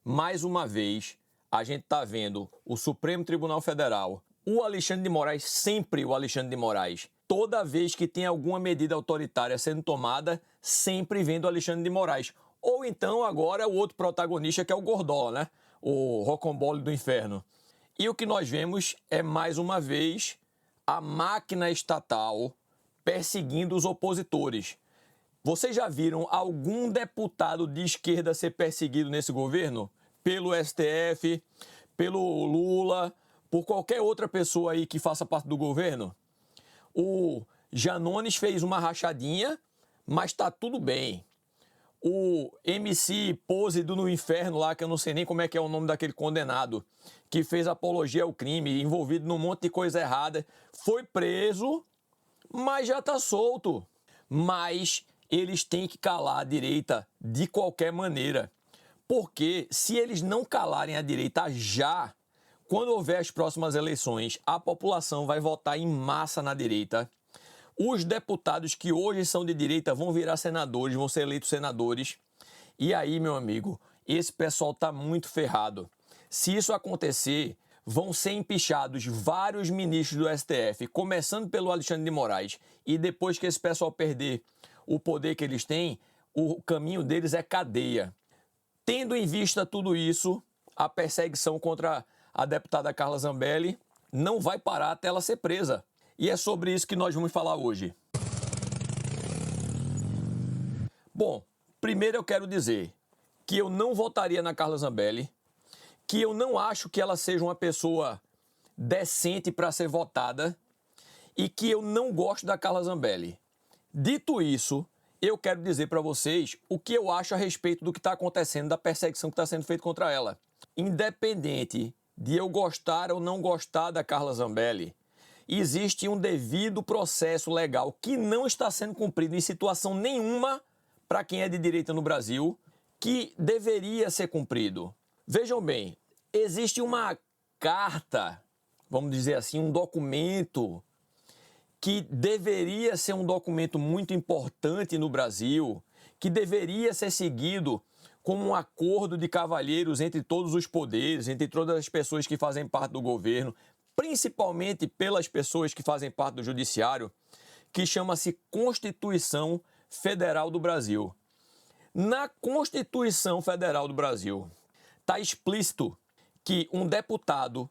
Mais uma vez, a gente está vendo o Supremo Tribunal Federal, o Alexandre de Moraes, sempre o Alexandre de Moraes, toda vez que tem alguma medida autoritária sendo tomada, sempre vem do Alexandre de Moraes. Ou então agora o outro protagonista que é o Gordola, né? O Rocambole do Inferno. E o que nós vemos é, mais uma vez, a máquina estatal perseguindo os opositores. Vocês já viram algum deputado de esquerda ser perseguido nesse governo? Pelo STF, pelo Lula, por qualquer outra pessoa aí que faça parte do governo? O Janones fez uma rachadinha, mas está tudo bem. O MC Pose do No Inferno lá, que eu não sei nem como é que é o nome daquele condenado, que fez apologia ao crime, envolvido num monte de coisa errada, foi preso, mas já está solto. Mas eles têm que calar a direita de qualquer maneira. Porque se eles não calarem a direita já, quando houver as próximas eleições, a população vai votar em massa na direita. Os deputados que hoje são de direita vão virar senadores, vão ser eleitos senadores. E aí, meu amigo, esse pessoal está muito ferrado. Se isso acontecer, vão ser empichados vários ministros do STF, começando pelo Alexandre de Moraes. E depois que esse pessoal perder o poder que eles têm, o caminho deles é cadeia. Tendo em vista tudo isso, a perseguição contra a deputada Carla Zambelli não vai parar até ela ser presa. E é sobre isso que nós vamos falar hoje. Bom, primeiro eu quero dizer que eu não votaria na Carla Zambelli, que eu não acho que ela seja uma pessoa decente para ser votada e que eu não gosto da Carla Zambelli. Dito isso, eu quero dizer para vocês o que eu acho a respeito do que está acontecendo, da perseguição que está sendo feita contra ela. Independente de eu gostar ou não gostar da Carla Zambelli, existe um devido processo legal que não está sendo cumprido em situação nenhuma para quem é de direita no Brasil, que deveria ser cumprido. Vejam bem, existe uma carta, vamos dizer assim, um documento que deveria ser um documento muito importante no Brasil, que deveria ser seguido como um acordo de cavalheiros entre todos os poderes, entre todas as pessoas que fazem parte do governo, principalmente pelas pessoas que fazem parte do judiciário, que chama-se Constituição Federal do Brasil. Na Constituição Federal do Brasil está explícito que um deputado,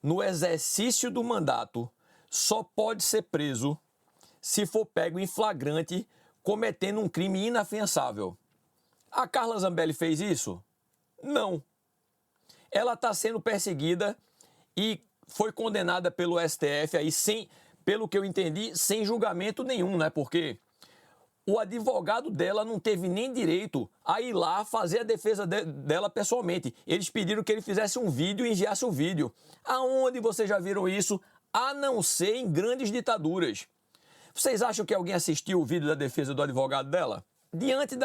no exercício do mandato, só pode ser preso se for pego em flagrante cometendo um crime inafiançável. A Carla Zambelli fez isso? Não. Ela está sendo perseguida e foi condenada pelo STF aí pelo que eu entendi, sem julgamento nenhum, né? Porque o advogado dela não teve nem direito a ir lá fazer a defesa dela pessoalmente. Eles pediram que ele fizesse um vídeo e enviasse o vídeo. Aonde vocês já viram isso? A não ser em grandes ditaduras. Vocês acham que alguém assistiu o vídeo da defesa do advogado dela? Diante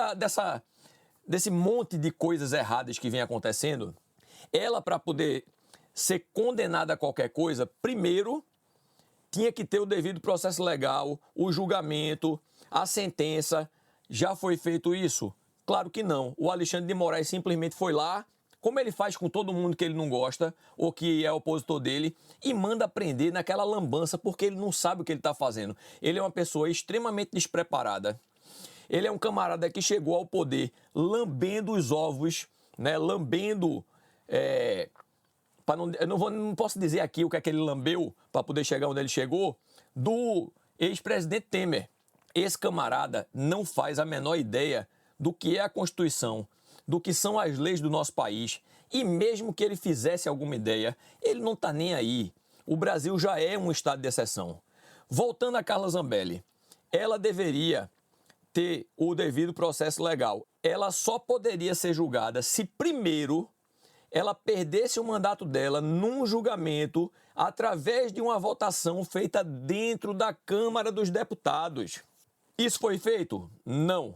desse monte de coisas erradas que vem acontecendo, ela, para poder ser condenada a qualquer coisa, primeiro tinha que ter o devido processo legal, o julgamento, a sentença. Já foi feito isso? Claro que não. O Alexandre de Moraes simplesmente foi lá, como ele faz com todo mundo que ele não gosta, ou que é opositor dele, e manda prender naquela lambança, porque ele não sabe o que ele está fazendo. Ele é uma pessoa extremamente despreparada. Ele é um camarada que chegou ao poder lambendo os ovos, né? Lambendo... não posso dizer aqui o que é que ele lambeu para poder chegar onde ele chegou, do ex-presidente Temer. Esse camarada não faz a menor ideia do que é a Constituição, do que são as leis do nosso país. E mesmo que ele fizesse alguma ideia, ele não está nem aí. O Brasil já é um estado de exceção. Voltando a Carla Zambelli, ela deveria ter o devido processo legal. Ela só poderia ser julgada se primeiro ela perdesse o mandato dela num julgamento através de uma votação feita dentro da Câmara dos Deputados. Isso foi feito? Não.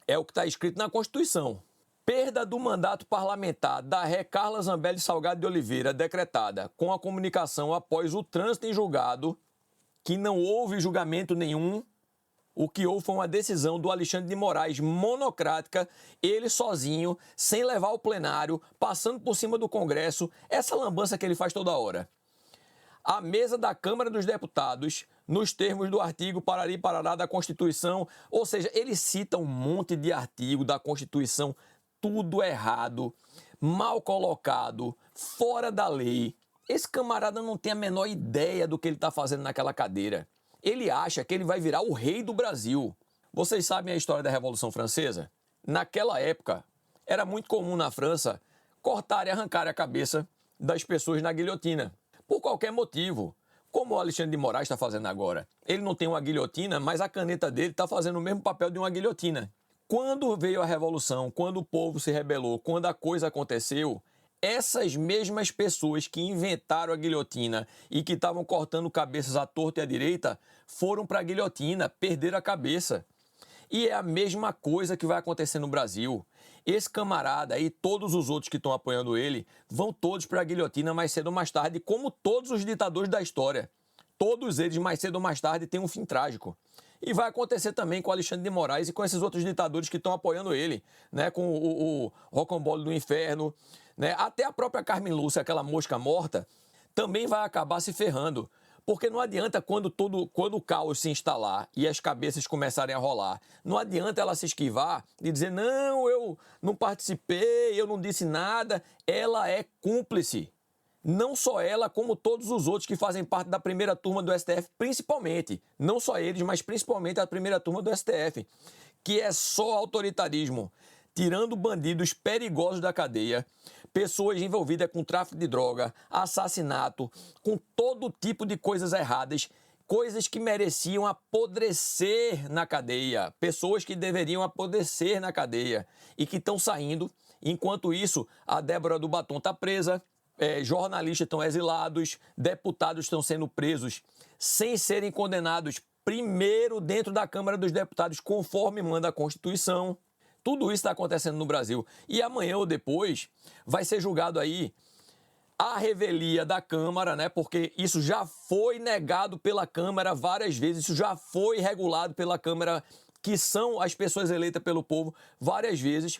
É o que está escrito na Constituição. Perda do mandato parlamentar da ré Carla Zambelli Salgado de Oliveira, decretada com a comunicação após o trânsito em julgado, que não houve julgamento nenhum, O que houve foi uma decisão do Alexandre de Moraes monocrática, ele sozinho, sem levar ao plenário, passando por cima do Congresso, essa lambança que ele faz toda hora. A mesa da Câmara dos Deputados, nos termos do artigo Parari Parará da Constituição, ou seja, ele cita um monte de artigo da Constituição, tudo errado, mal colocado, fora da lei. Esse camarada não tem a menor ideia do que ele está fazendo naquela cadeira. Ele acha que ele vai virar o rei do Brasil. Vocês sabem a história da Revolução Francesa? Naquela época, era muito comum na França cortar e arrancar a cabeça das pessoas na guilhotina. Por qualquer motivo, como o Alexandre de Moraes está fazendo agora. Ele não tem uma guilhotina, mas a caneta dele está fazendo o mesmo papel de uma guilhotina. Quando veio a Revolução, quando o povo se rebelou, quando a coisa aconteceu, essas mesmas pessoas que inventaram a guilhotina e que estavam cortando cabeças à torta e à direita, foram para a guilhotina, perderam a cabeça. E é a mesma coisa que vai acontecer no Brasil. Esse camarada e todos os outros que estão apoiando ele vão todos para a guilhotina mais cedo ou mais tarde, como todos os ditadores da história. Todos eles, mais cedo ou mais tarde, têm um fim trágico. E vai acontecer também com o Alexandre de Moraes e com esses outros ditadores que estão apoiando ele, né? Com o Rocambole do Inferno, né? Até a própria Carmen Lúcia, aquela mosca morta, também vai acabar se ferrando. Porque não adianta quando o caos se instalar e as cabeças começarem a rolar, não adianta ela se esquivar e dizer, não, eu não participei, eu não disse nada. Ela é cúmplice. Não só ela, como todos os outros que fazem parte da primeira turma do STF, principalmente. Não só eles, mas principalmente a primeira turma do STF, que é só autoritarismo, tirando bandidos perigosos da cadeia, pessoas envolvidas com tráfico de droga, assassinato, com todo tipo de coisas erradas, coisas que mereciam apodrecer na cadeia, pessoas que deveriam apodrecer na cadeia e que estão saindo. Enquanto isso, a Débora do Batom está presa, jornalistas estão exilados, deputados estão sendo presos sem serem condenados primeiro dentro da Câmara dos Deputados, conforme manda a Constituição. Tudo isso está acontecendo no Brasil. E amanhã ou depois vai ser julgado aí a revelia da Câmara, né? Porque isso já foi negado pela Câmara várias vezes, isso já foi regulado pela Câmara, que são as pessoas eleitas pelo povo, várias vezes,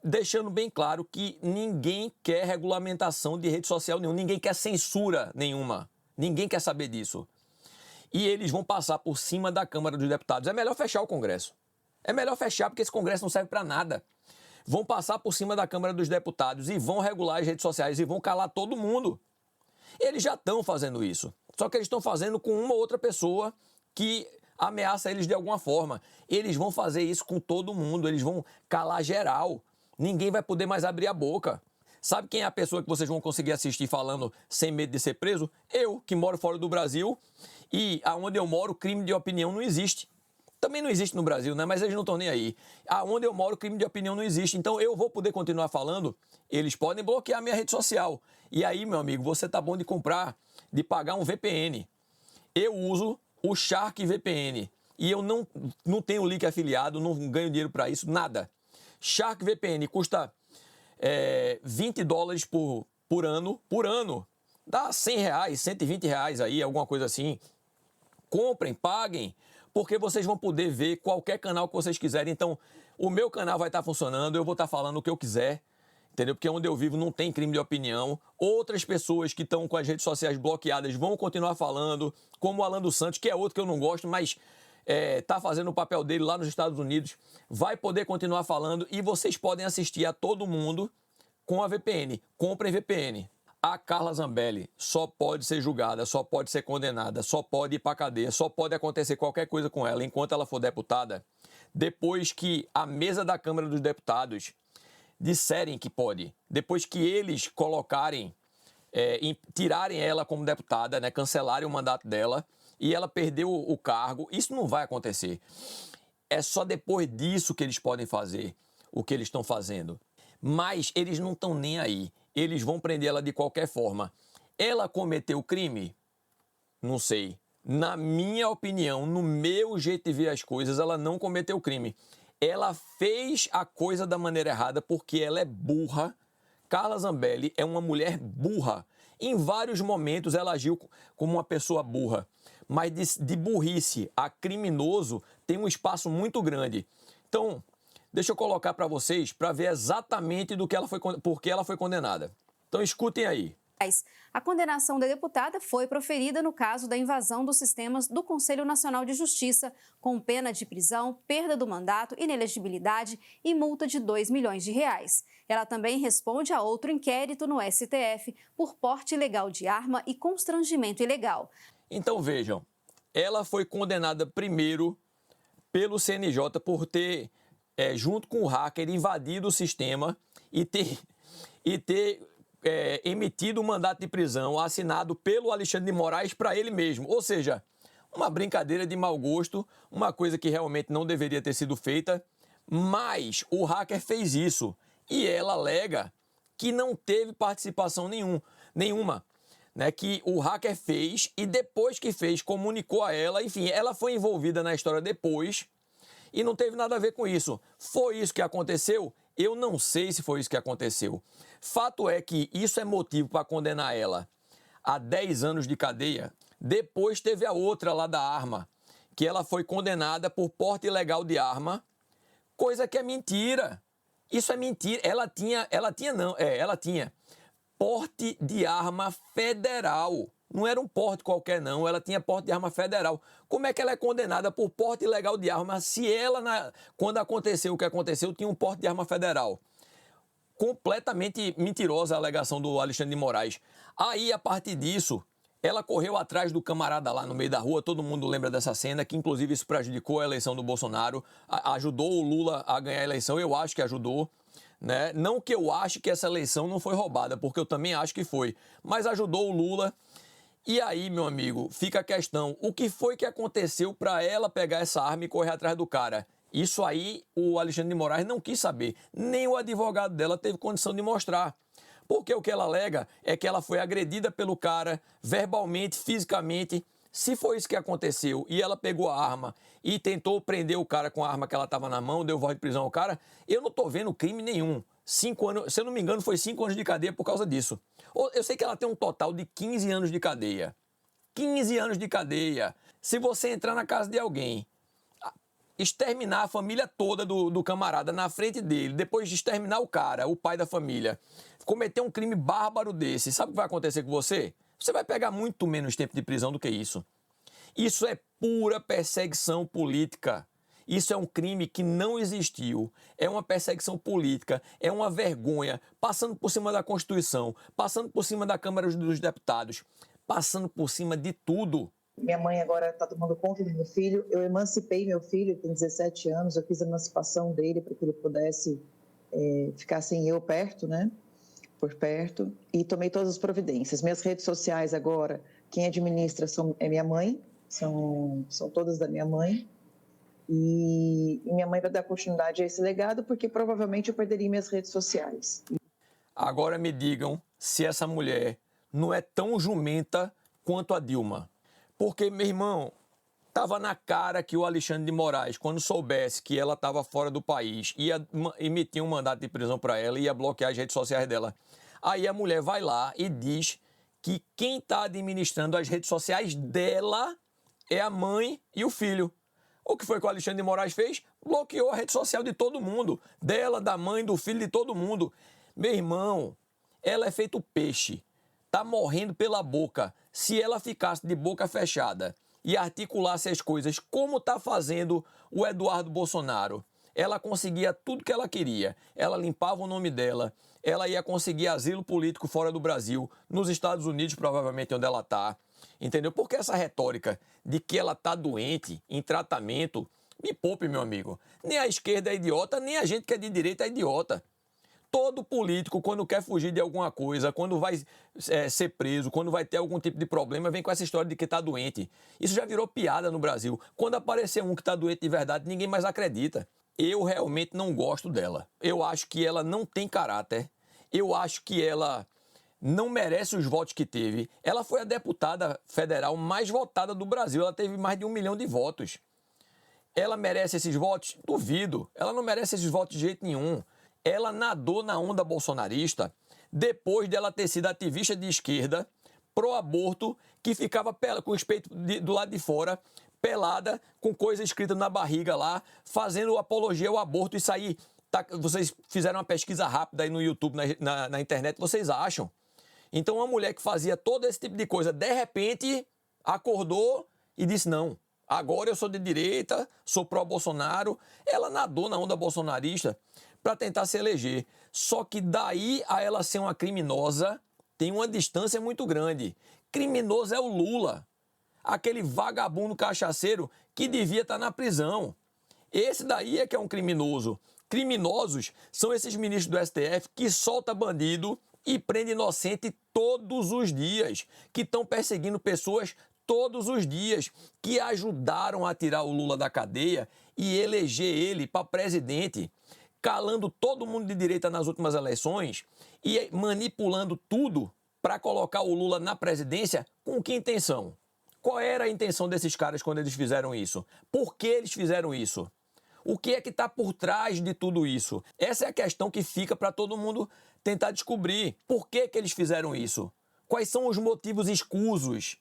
deixando bem claro que ninguém quer regulamentação de rede social nenhuma, ninguém quer censura nenhuma, ninguém quer saber disso. E eles vão passar por cima da Câmara dos Deputados. É melhor fechar o Congresso. É melhor fechar porque esse Congresso não serve para nada. Vão passar por cima da Câmara dos Deputados e vão regular as redes sociais e vão calar todo mundo. Eles já estão fazendo isso. Só que eles estão fazendo com uma outra pessoa que ameaça eles de alguma forma. Eles vão fazer isso com todo mundo. Eles vão calar geral. Ninguém vai poder mais abrir a boca. Sabe quem é a pessoa que vocês vão conseguir assistir falando sem medo de ser preso? Eu, que moro fora do Brasil e aonde eu moro, crime de opinião não existe. Também não existe no Brasil, né? Mas eles não estão nem aí. Aonde eu moro, crime de opinião não existe. Então eu vou poder continuar falando. Eles podem bloquear minha rede social. E aí, meu amigo, você tá bom de pagar um VPN. Eu uso o Shark VPN. E eu não tenho link afiliado, não ganho dinheiro para isso, nada. Shark VPN custa $20 por ano. Por ano. Dá R$100, R$120 aí, alguma coisa assim. Comprem, paguem. Porque vocês vão poder ver qualquer canal que vocês quiserem. Então, o meu canal vai estar funcionando, eu vou estar falando o que eu quiser, entendeu? Porque onde eu vivo não tem crime de opinião. Outras pessoas que estão com as redes sociais bloqueadas vão continuar falando, como o Alan dos Santos, que é outro que eu não gosto, mas está fazendo o papel dele lá nos Estados Unidos, vai poder continuar falando e vocês podem assistir a todo mundo com a VPN. Comprem VPN. A Carla Zambelli só pode ser julgada, só pode ser condenada, só pode ir para a cadeia, só pode acontecer qualquer coisa com ela enquanto ela for deputada, depois que a mesa da Câmara dos Deputados disserem que pode, depois que eles colocarem, tirarem ela como deputada, né, cancelarem o mandato dela e ela perdeu o cargo. Isso não vai acontecer. É só depois disso que eles podem fazer o que eles estão fazendo. Mas eles não estão nem aí. Eles vão prender ela de qualquer forma. Ela cometeu crime? Não sei. Na minha opinião, no meu jeito de ver as coisas, ela não cometeu crime. Ela fez a coisa da maneira errada porque ela é burra. Carla Zambelli é uma mulher burra. Em vários momentos ela agiu como uma pessoa burra. mas de burrice a criminoso tem um espaço muito grande. Então, deixa eu colocar para vocês para ver exatamente por que ela foi condenada. Então, escutem aí. A condenação da deputada foi proferida no caso da invasão dos sistemas do Conselho Nacional de Justiça, com pena de prisão, perda do mandato, inelegibilidade e multa de R$ 2 milhões. Ela também responde a outro inquérito no STF por porte ilegal de arma e constrangimento ilegal. Então vejam, ela foi condenada primeiro pelo CNJ por ter, junto com o hacker, invadido o sistema e ter emitido um mandato de prisão assinado pelo Alexandre de Moraes para ele mesmo. Ou seja, uma brincadeira de mau gosto, uma coisa que realmente não deveria ter sido feita, mas o hacker fez isso e ela alega que não teve participação nenhuma, né, que o hacker fez e depois que fez comunicou a ela, enfim, ela foi envolvida na história depois e não teve nada a ver com isso. Foi isso que aconteceu? Eu não sei se foi isso que aconteceu. Fato é que isso é motivo para condenar ela a 10 anos de cadeia. Depois teve a outra lá da arma, que ela foi condenada por porte ilegal de arma, coisa que é mentira. Isso é mentira. Ela tinha porte de arma federal. Não era um porte qualquer, não. Ela tinha porte de arma federal. Como é que ela é condenada por porte ilegal de arma se ela, quando aconteceu o que aconteceu, tinha um porte de arma federal? Completamente mentirosa a alegação do Alexandre de Moraes. Aí, a partir disso, ela correu atrás do camarada lá no meio da rua. Todo mundo lembra dessa cena, que inclusive isso prejudicou a eleição do Bolsonaro. Ajudou o Lula a ganhar a eleição, eu acho que ajudou. Né? Não que eu ache que essa eleição não foi roubada, porque eu também acho que foi. Mas ajudou o Lula. E aí, meu amigo, fica a questão, o que foi que aconteceu para ela pegar essa arma e correr atrás do cara? Isso aí o Alexandre de Moraes não quis saber, nem o advogado dela teve condição de mostrar. Porque o que ela alega é que ela foi agredida pelo cara, verbalmente, fisicamente. Se foi isso que aconteceu e ela pegou a arma e tentou prender o cara com a arma que ela estava na mão, deu voz de prisão ao cara, eu não estou vendo crime nenhum. 5 anos, se eu não me engano, foi 5 anos de cadeia por causa disso. Eu sei que ela tem um total de 15 anos de cadeia. 15 anos de cadeia. Se você entrar na casa de alguém, exterminar a família toda do camarada na frente dele, depois de exterminar o cara, o pai da família, cometer um crime bárbaro desse, sabe o que vai acontecer com você? Você vai pegar muito menos tempo de prisão do que isso. Isso é pura perseguição política. Isso é um crime que não existiu, é uma perseguição política, é uma vergonha, passando por cima da Constituição, passando por cima da Câmara dos Deputados, passando por cima de tudo. Minha mãe agora está tomando conta do meu filho, eu emancipei meu filho, ele tem 17 anos, eu fiz a emancipação dele para que ele pudesse ficar sem eu perto, né? Por perto, e tomei todas as providências. Minhas redes sociais agora, quem administra é minha mãe, são todas da minha mãe. E minha mãe vai dar continuidade a esse legado porque provavelmente eu perderia minhas redes sociais. Agora me digam se essa mulher não é tão jumenta quanto a Dilma. Porque, meu irmão, estava na cara que o Alexandre de Moraes, quando soubesse que ela estava fora do país, ia emitir um mandato de prisão para ela e ia bloquear as redes sociais dela. Aí a mulher vai lá e diz que quem está administrando as redes sociais dela é a mãe e o filho. O que foi que o Alexandre de Moraes fez? Bloqueou a rede social de todo mundo. Dela, da mãe, do filho, de todo mundo. Meu irmão, ela é feito peixe. Tá morrendo pela boca. Se ela ficasse de boca fechada e articulasse as coisas como está fazendo o Eduardo Bolsonaro, ela conseguia tudo que ela queria. Ela limpava o nome dela. Ela ia conseguir asilo político fora do Brasil, nos Estados Unidos, provavelmente, onde ela está. Entendeu? Porque essa retórica de que ela está doente, em tratamento, me poupe, meu amigo. Nem a esquerda é idiota, nem a gente que é de direita é idiota. Todo político, quando quer fugir de alguma coisa, quando vai ser preso, quando vai ter algum tipo de problema, vem com essa história de que está doente. Isso já virou piada no Brasil. Quando aparecer um que está doente de verdade, ninguém mais acredita. Eu realmente não gosto dela. Eu acho que ela não tem caráter. Eu acho que ela não merece os votos que teve. Ela foi a deputada federal mais votada do Brasil. Ela teve mais de 1 milhão de votos. Ela merece esses votos? Duvido. Ela não merece esses votos de jeito nenhum. Ela nadou na onda bolsonarista depois dela ter sido ativista de esquerda, pró-aborto que ficava com os peitos do lado de fora, pelada, com coisa escrita na barriga lá, fazendo apologia ao aborto. Isso aí, vocês fizeram uma pesquisa rápida aí no YouTube, na internet, vocês acham? Então, uma mulher que fazia todo esse tipo de coisa, de repente, acordou e disse, não, agora eu sou de direita, sou pró-Bolsonaro. Ela nadou na onda bolsonarista para tentar se eleger. Só que daí a ela ser uma criminosa, tem uma distância muito grande. Criminoso é o Lula, aquele vagabundo cachaceiro que devia estar na prisão. Esse daí é que é um criminoso. Criminosos são esses ministros do STF que soltam bandido e prende inocente todos os dias, que estão perseguindo pessoas todos os dias, que ajudaram a tirar o Lula da cadeia e eleger ele para presidente, calando todo mundo de direita nas últimas eleições e manipulando tudo para colocar o Lula na presidência. Com que intenção? Qual era a intenção desses caras quando eles fizeram isso? Por que eles fizeram isso? O que é que está por trás de tudo isso? Essa é a questão que fica para todo mundo tentar descobrir. Por que eles fizeram isso? Quais são os motivos escusos?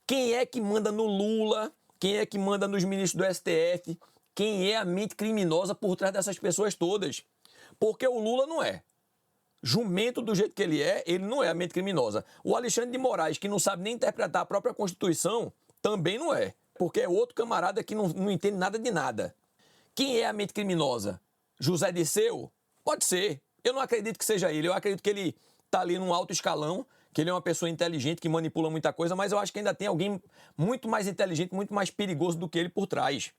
Quem é que manda no Lula? Quem é que manda nos ministros do STF? Quem é a mente criminosa por trás dessas pessoas todas? Porque o Lula não é. Jumento do jeito que ele não é a mente criminosa. O Alexandre de Moraes, que não sabe nem interpretar a própria Constituição, também não é. Porque é outro camarada que não entende nada de nada. Quem é a mente criminosa? José Dirceu? Pode ser. Eu não acredito que seja ele. Eu acredito que ele está ali num alto escalão, que ele é uma pessoa inteligente, que manipula muita coisa, mas eu acho que ainda tem alguém muito mais inteligente, muito mais perigoso do que ele por trás.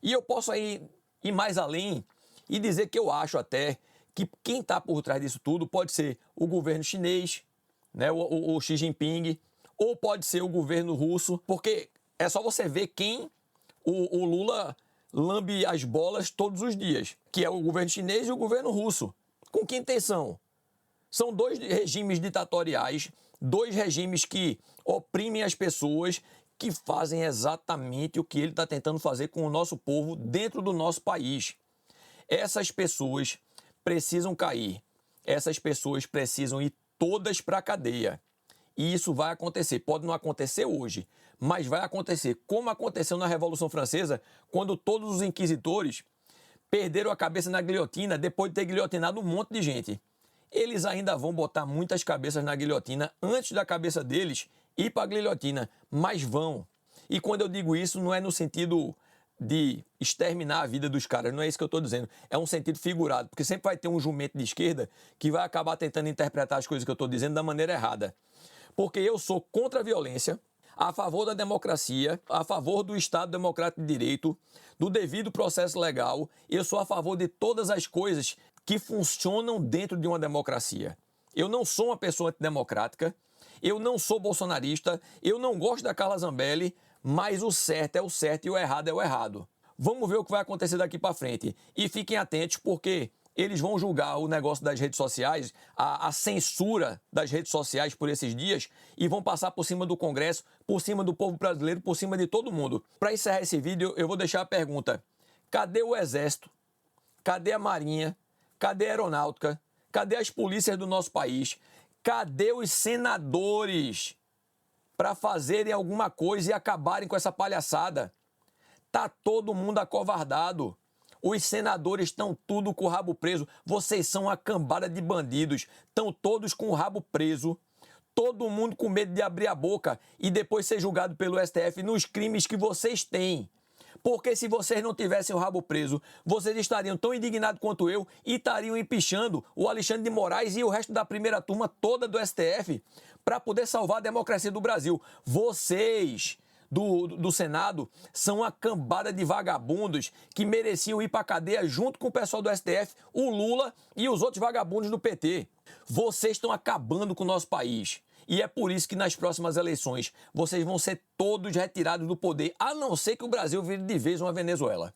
E eu posso aí ir mais além e dizer que eu acho até que quem está por trás disso tudo pode ser o governo chinês, né, o Xi Jinping, ou pode ser o governo russo, porque é só você ver quem o Lula lambe as bolas todos os dias, que é o governo chinês e o governo russo. Com que intenção? São dois regimes ditatoriais, dois regimes que oprimem as pessoas, que fazem exatamente o que ele está tentando fazer com o nosso povo dentro do nosso país. Essas pessoas precisam cair. Essas pessoas precisam ir todas para a cadeia. E isso vai acontecer. Pode não acontecer hoje, mas vai acontecer. Como aconteceu na Revolução Francesa, quando todos os inquisitores perderam a cabeça na guilhotina depois de ter guilhotinado um monte de gente. Eles ainda vão botar muitas cabeças na guilhotina antes da cabeça deles ir para a guilhotina, mas vão. E quando eu digo isso, não é no sentido de exterminar a vida dos caras, não é isso que eu estou dizendo. É um sentido figurado, porque sempre vai ter um jumento de esquerda que vai acabar tentando interpretar as coisas que eu estou dizendo da maneira errada. Porque eu sou contra a violência, a favor da democracia, a favor do Estado Democrático de Direito, do devido processo legal. Eu sou a favor de todas as coisas que funcionam dentro de uma democracia. Eu não sou uma pessoa antidemocrática, eu não sou bolsonarista, eu não gosto da Carla Zambelli, mas o certo é o certo e o errado é o errado. Vamos ver o que vai acontecer daqui para frente. E fiquem atentos, porque eles vão julgar o negócio das redes sociais, a censura das redes sociais por esses dias, e vão passar por cima do Congresso, por cima do povo brasileiro, por cima de todo mundo. Para encerrar esse vídeo, eu vou deixar a pergunta: cadê o Exército? Cadê a Marinha? Cadê a Aeronáutica? Cadê as polícias do nosso país? Cadê os senadores para fazerem alguma coisa e acabarem com essa palhaçada? Tá todo mundo acovardado. Os senadores estão tudo com o rabo preso. Vocês são uma cambada de bandidos. Estão todos com o rabo preso. Todo mundo com medo de abrir a boca e depois ser julgado pelo STF nos crimes que vocês têm. Porque se vocês não tivessem o rabo preso, vocês estariam tão indignados quanto eu e estariam empichando o Alexandre de Moraes e o resto da primeira turma toda do STF para poder salvar a democracia do Brasil. Vocês do Senado são uma cambada de vagabundos que mereciam ir para a cadeia junto com o pessoal do STF, o Lula e os outros vagabundos do PT. Vocês estão acabando com o nosso país. E é por isso que nas próximas eleições vocês vão ser todos retirados do poder, a não ser que o Brasil vire de vez uma Venezuela.